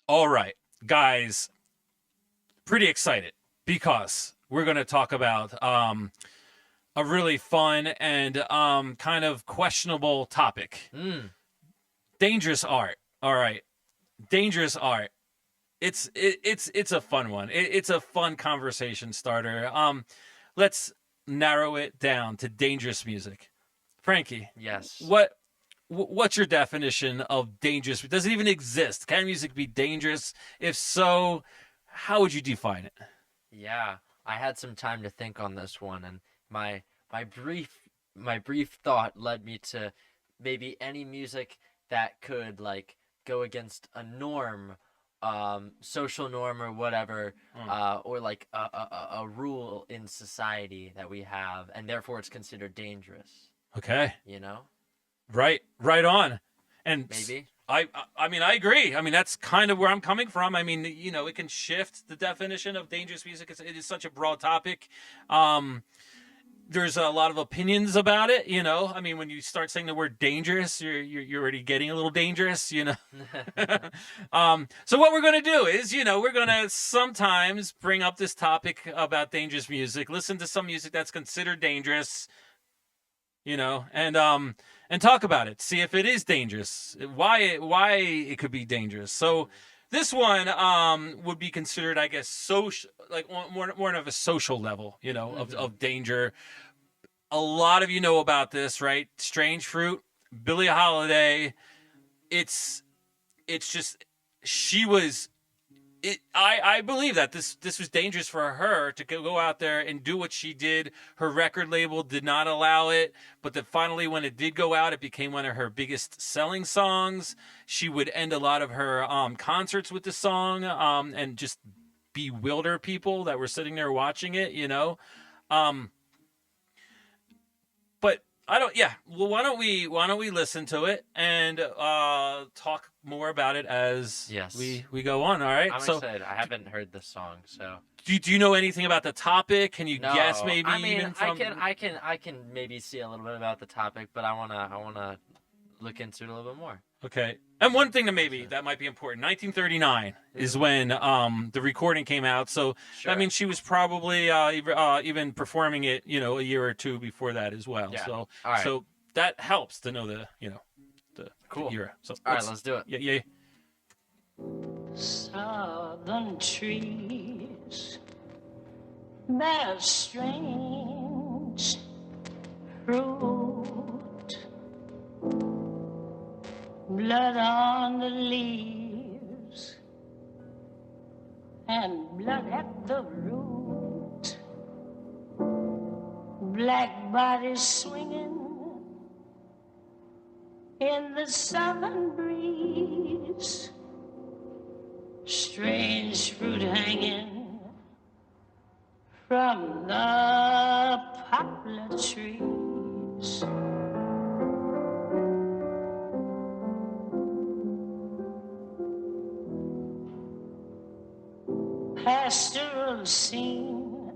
All right, guys, pretty excited because we're going to talk about a really fun and kind of questionable topic. Mm. Dangerous art. All right, dangerous art. It's a fun one. It's a fun conversation starter. Let's narrow it down to dangerous music. Frankie, Yes. what's your definition of dangerous? Does it even exist? Can music be dangerous? If so, how would you define it? Yeah. I had some time to think on this one, and my my brief my brief thought led me to maybe any music that could like go against a norm, social norm or whatever, Mm. or like a rule in society that we have, and therefore it's considered dangerous. Okay, You know? right on. And Maybe. I mean, I agree. I mean, that's kind of where I'm coming from. I mean, it can shift the definition of dangerous music. It is such a broad topic. Um, there's a lot of opinions about it. I mean, when you start saying the word dangerous, you're already getting a little dangerous. So what we're going to do is, we're going to sometimes bring up this topic about dangerous music, listen to some music that's considered dangerous, and talk about it, see if it is dangerous, why it could be dangerous. So this one would be considered, I guess, social, like more of a social level, Mm-hmm. of danger. A lot of you know about this, right? Strange Fruit, Billie Holiday. It's just, she was I believe that this was dangerous for her to go out there and do what she did. Her record label did not allow it, but then finally, when it did go out, it became one of her biggest selling songs. She would end a lot of her concerts with the song, and just bewilder people that were sitting there watching it. Um, but I don't. Yeah. Well, why don't we listen to it and talk more about it as Yes. we go on. All right. I'm So excited. I haven't heard this song, so do you know anything about the topic? Can you guess no. maybe I mean, even I from? can I can I can maybe see a little bit about the topic, but I wanna look into it a little bit more. Okay. And one thing For sure. that might be important. 1939 is Mm. when the recording came out. So that Sure. means she was probably even performing it, a year or two before that as well. Yeah. So All right. so that helps to know the Cool. era. So All right. Let's do it. yeah. Southern trees bear strange fruit, blood on the leaves and blood at the root, black bodies swinging in the southern breeze, strange fruit hanging from the poplar trees. Pastoral scene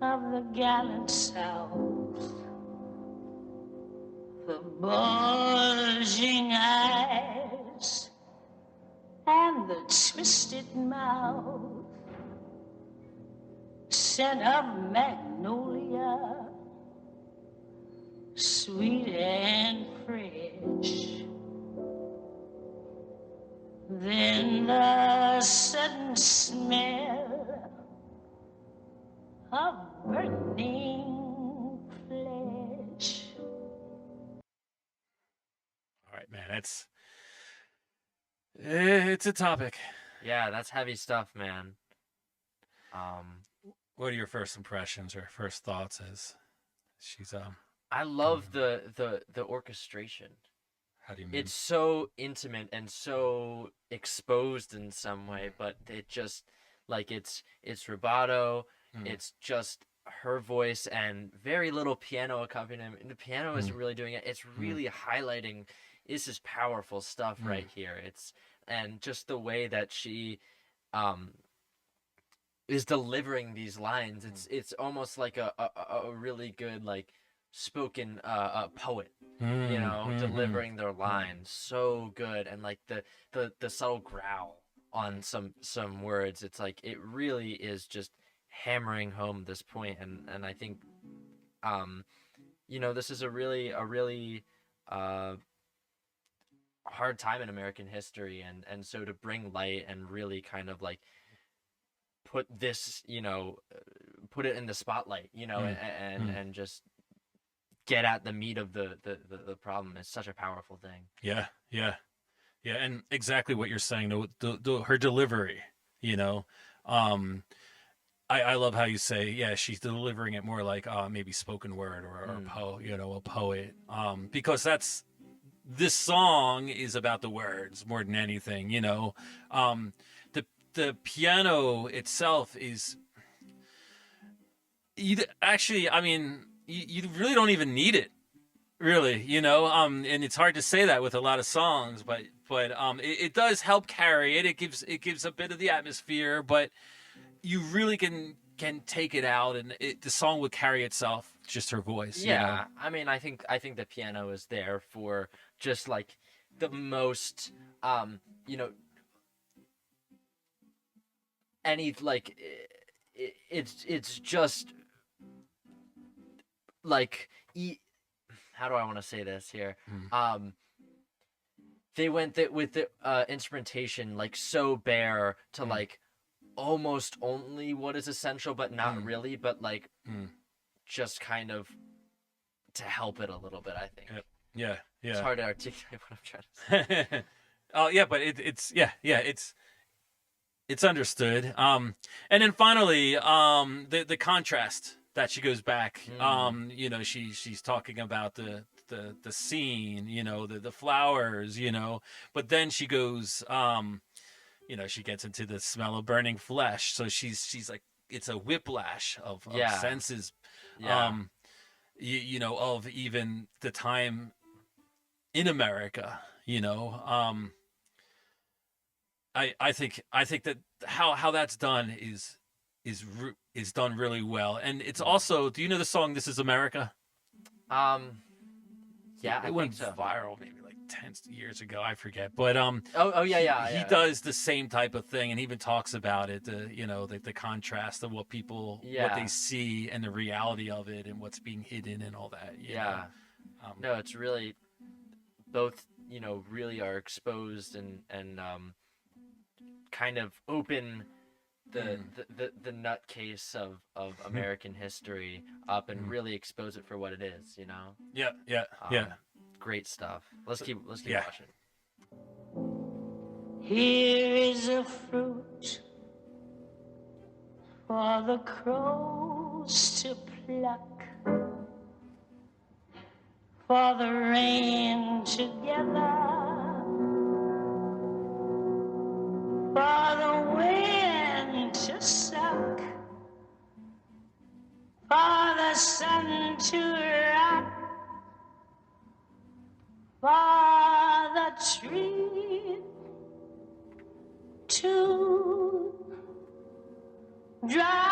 of the gallant South, the bulging eyes and the twisted mouth, scent of magnolia, sweet and fresh. Then the sudden smell of burning flesh. All right, man. It's a topic. Yeah, that's heavy stuff, man. Um, What are your first impressions or first thoughts as she's I coming? love the orchestration. How do you mean? It's so intimate and so exposed in some way, but it just like it's rubato, Mm, it's just her voice and very little piano accompaniment. And the piano mm, isn't really doing it. It's mm, really highlighting this is powerful stuff mm, right here. It's and just the way that she um is delivering these lines. mm, It's almost like a really good like spoken poet, Mm-hmm. delivering their lines so good, and like the subtle growl on some words. It's like it really is just hammering home this point, and I think um this is a really uh hard time in American history, and so to bring light and really kind of like put this, put it in the spotlight, and just get at the meat of the problem is such a powerful thing. Yeah, yeah, yeah, and exactly what you're saying. Her delivery, you know, um, I love how you say, yeah, she's delivering it more like maybe spoken word or a poet, because this song is about the words more than anything, the piano itself is actually, I mean, you really don't even need it, really, and it's hard to say that with a lot of songs, but it does help carry it. It gives a bit of the atmosphere, but you really can take it out, and the song would carry itself, just her voice. Yeah, I mean, I think the piano is there for just like the most, you know, any like it's just like how do I want to say this here? They went with the instrumentation like so bare to like almost only what is essential, but not really, but like just kind of to help it a little bit. I think. Yeah, yeah. It's hard to articulate what I'm trying to say. Oh yeah, but it's understood. And then finally, the contrast that she goes back. She's talking about the scene, the flowers, but then she goes, she gets into the smell of burning flesh. So she's like, it's a whiplash of senses, Yeah. of even the time in America, I think that how that's done is done really well, and it's also. Do you know the song "This Is America"? Yeah, I It went think so. viral maybe like 10 years ago. I forget, but Oh yeah. he does the same type of thing, and even talks about it. The contrast of what people what they see and the reality of it, and what's being hidden and all that. No, it's really both. Really are exposed and kind of open the nutcase of American history up and really expose it for what it is. Yeah. Great stuff. Let's keep yeah. watching. Here is a fruit for the crows to pluck, for the rain to gather, for the wind to suck, for the sun to rock, for the tree to drop.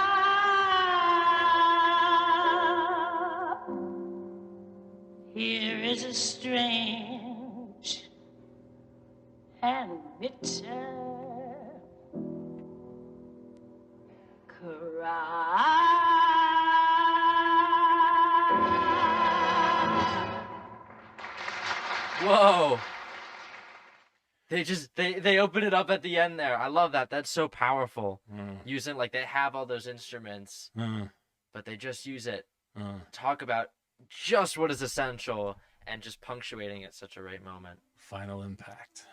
Here is a strange and bitter cry. Whoa! They open it up at the end there. I love that. That's so powerful. Using like they have all those instruments, but they just use it. Talk about just what is essential and just punctuating at such a right moment. Final impact.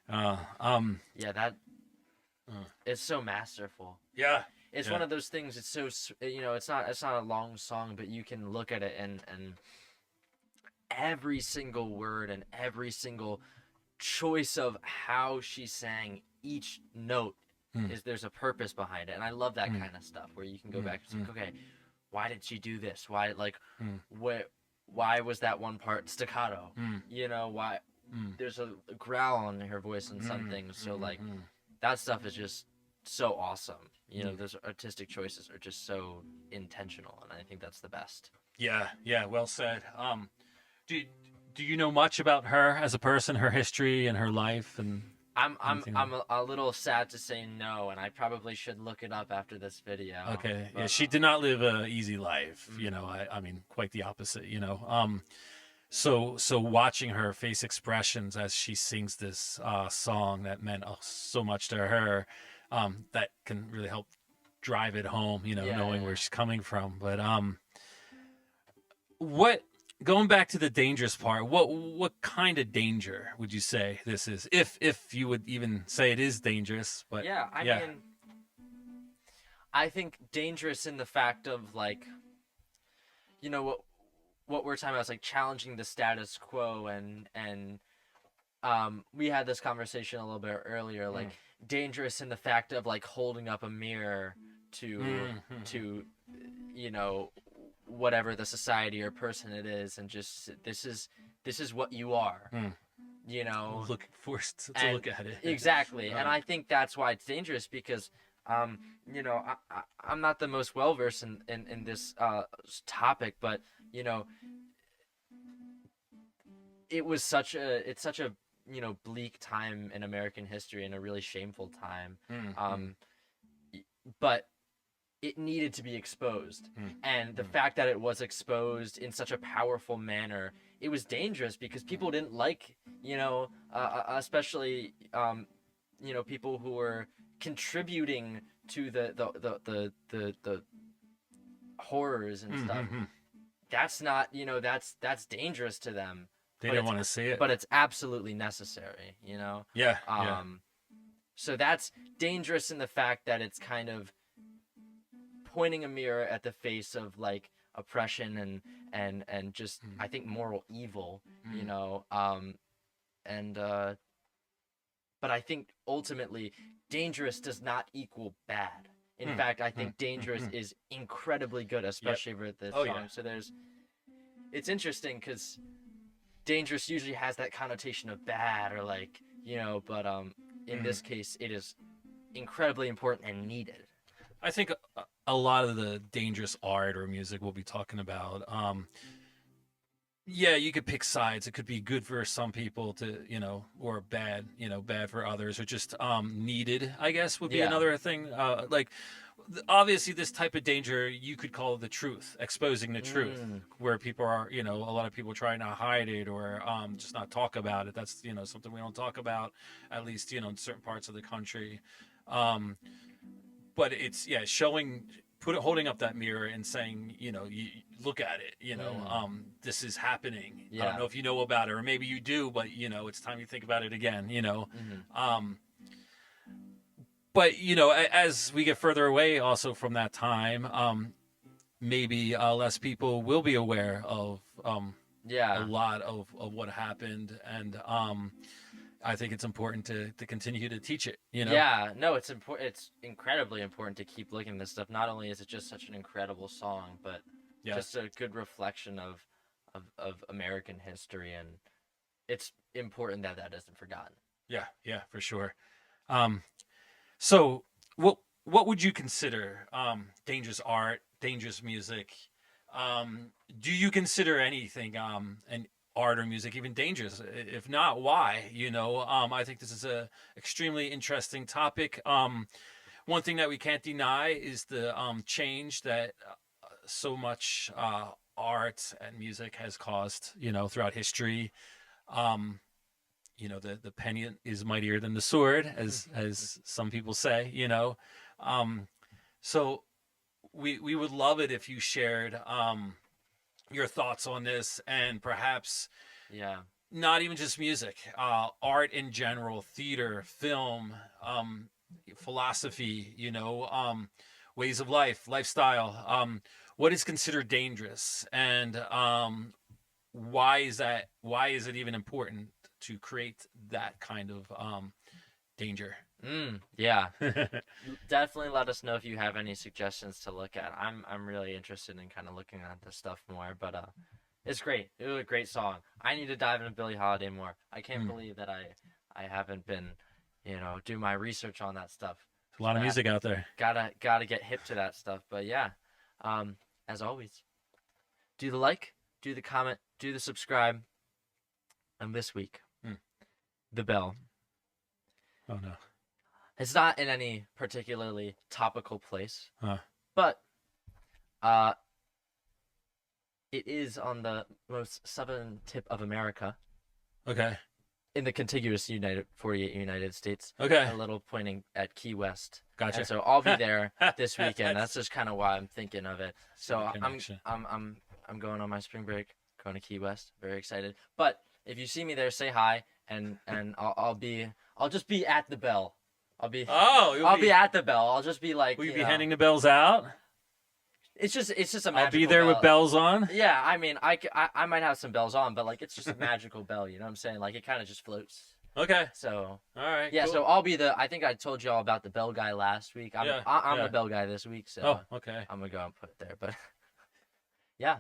Yeah, that it's so masterful. Yeah. It's one of those things. It's so it's not a long song, but you can look at it and every single word and every single choice of how she sang each note is there's a purpose behind it, and I love that kind of stuff where you can go back and say, okay, why did she do this? Why why was that one part staccato? Why there's a growl in her voice and some things. So like that stuff is just so awesome. Those artistic choices are just so intentional, and I think that's the best. Yeah, yeah, well said. Do do you know much about her as a person, her history and her life and anything? I'm a little sad to say no, and I probably should look it up after this video. Okay, yeah, But she did not live a easy life. You mm, know, I mean, quite the opposite. You know, so watching her face expressions as she sings this song that meant so much to her, that can really help drive it home. You know, yeah, knowing where yeah. she's coming from. But what going back to the dangerous part, what kind of danger would you say this is, if you would even say it is dangerous? But Yeah, I yeah. mean, I think dangerous in the fact of like, what we're talking about is like challenging the status quo, and we had this conversation a little bit earlier, like dangerous in the fact of like holding up a mirror to Mm-hmm. to you know whatever the society or person it is, and just this is what you are, Mm. you know Look, forced to and look at it. exactly, and uh, I think that's why it's dangerous because um I'm not the most well versed in this topic, but you know it's such a bleak time in American history and a really shameful time, mm, um but it needed to be exposed, mm, and the mm, fact that it was exposed in such a powerful manner, it was dangerous because people didn't like, especially people who were contributing to the horrors and mm, stuff. mm, mm. That's not, that's dangerous to them, They but didn't it's want to see it. but it's absolutely necessary, Yeah, yeah. um so that's dangerous in the fact that it's kind of pointing a mirror at the face of like oppression and just, Mm, I think, moral evil, you mm, know and but I think ultimately dangerous does not equal bad. In mm, fact, I mm, think dangerous mm. is incredibly good, Yep. especially for this Oh yeah. song. So it's interesting because dangerous usually has that connotation of bad or like, but in Mm. this case it is incredibly important and needed. I think a lot of the dangerous art or music we'll be talking about, yeah, you could pick sides. It could be good for some people to, or bad, bad for others, or just needed, I guess, would be Yeah. another thing. Like, obviously, this type of danger you could call the truth, exposing the truth, Mm. where people are, a lot of people trying to hide it or just not talk about it. That's, something we don't talk about, at least, in certain parts of the country. Um, but it's yeah showing holding up that mirror and saying you look at it, Mm. this is happening. I don't Yeah. know if you know about it or maybe you do, but it's time you think about it again. Hmm. um but as we get further away also from that time, maybe less people will be aware of a Yeah. lot of what happened, and I think it's important to continue to teach it. Yeah, no, it's important. It's incredibly important to keep looking at this stuff. Not only is it just such an incredible song, but Yeah, just a good reflection of American history, and it's important that that isn't forgotten. yeah, yeah, for sure. um So, what would you consider dangerous art, dangerous music? Do you consider anything an art or music even dangerous? If not, why? I think this is a extremely interesting topic. One thing that we can't deny is the change that so much art and music has caused, throughout history. Um, the penny is mightier than the sword, as some people say. um so we would love it if you shared your thoughts on this, and perhaps Yeah. not even just music, art in general, theater, film, philosophy, ways of life, lifestyle. What is considered dangerous, and why is it even important to create that kind of danger? Yeah. Definitely let us know if you have any suggestions to look at. I'm really interested in kind of looking at this stuff more, but it's great. It was a great song. I need to dive into Billie Holiday more. I can't Mm. believe that I haven't been, do my research on that stuff. A lot of That music out there. gotta get hip to that stuff. But yeah, as always, do the like, do the comment, do the subscribe. And this week, the bell. Oh no. It's not in any particularly topical place, But it is on the most southern tip of America. Okay. In the contiguous 48 United States. Okay. A little pointing at Key West. Gotcha. And so I'll be there this weekend. That's just kind of why I'm thinking of it. So I'm going on my spring break, going to Key West. Very excited. But if you see me there, say hi, and I'll just be at the bell. I'll be at the bell. I'll just be like. Will you be handing the bells out? It's just a magical I'll be there bell. with bells on. Yeah, I mean, I might have some bells on, but like it's just a magical bell. You know what I'm saying? Like it kind of just floats. Okay. So. All right. Yeah. Cool. So I'll be I think I told you all about the bell guy last week. I'm the bell guy this week. So. Oh, okay. I'm gonna go and put it there, but. Yeah.